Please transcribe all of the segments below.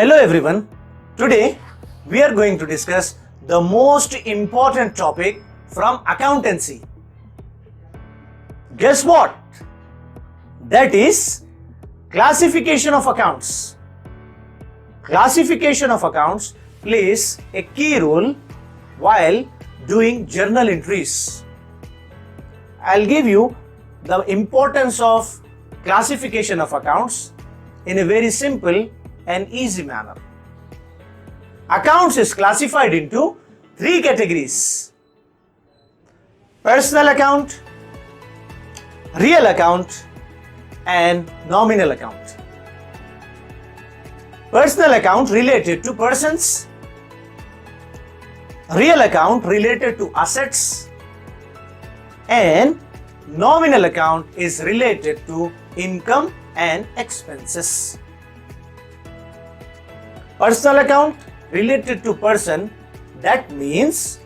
Hello everyone. Today we are going to discuss the most important topic from accountancy. Guess what? That is classification of accounts. Classification of accounts plays a key role while doing journal entries. I'll give you the importance of classification of accounts in a very simple and easy manner. Accounts is classified into three categories: personal account, real account, and nominal account. Personal account related to persons, real account related to assets, and nominal account is related to income and expenses. Personal account related to person, that means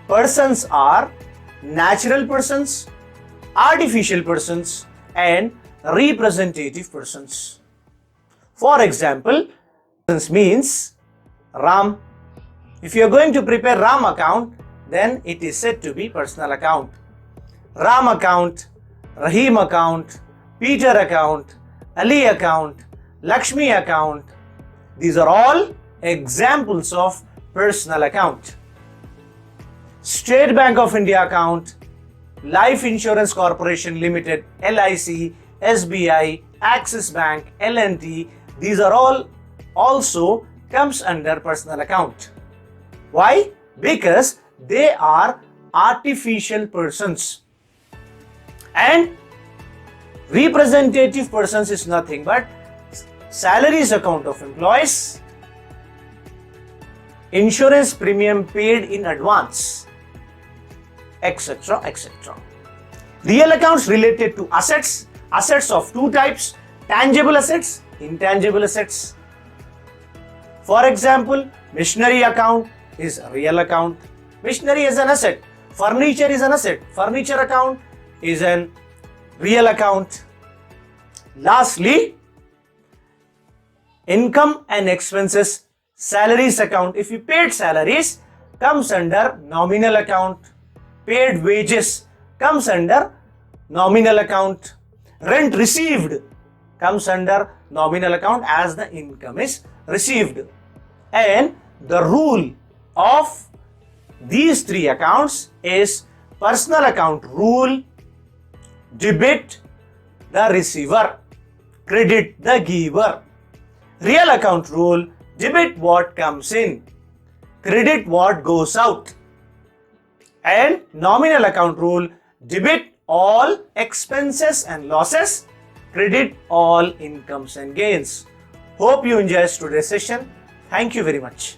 persons are natural persons, artificial persons, and representative persons. For example, persons means Ram. If you are going to prepare Ram account, then it is said to be personal account. Ram account, Rahim account, Peter account, Ali account, Lakshmi account. These are all examples of personal account. State Bank of India account, Life Insurance Corporation Limited, LIC, SBI, Axis Bank, L&T, these are all also comes under personal account. Why? Because they are artificial persons. And representative persons is nothing but salaries account of employees, insurance premium paid in advance, etc. etc. Real accounts related to assets, assets of two types: tangible assets, intangible assets. For example, machinery account is a real account. Machinery is an asset. Furniture is an asset. Furniture account is an real account. Lastly, income and expenses, salaries account. If you paid salaries, comes under nominal account. Paid wages comes under nominal account. Rent received comes under nominal account as the income is received. And the rule of these three accounts is personal account rule: debit the receiver, credit the giver. Real account rule: debit what comes in, credit what goes out. And nominal account rule: debit all expenses and losses, credit all incomes and gains. Hope you enjoyed today's session. Thank you very much.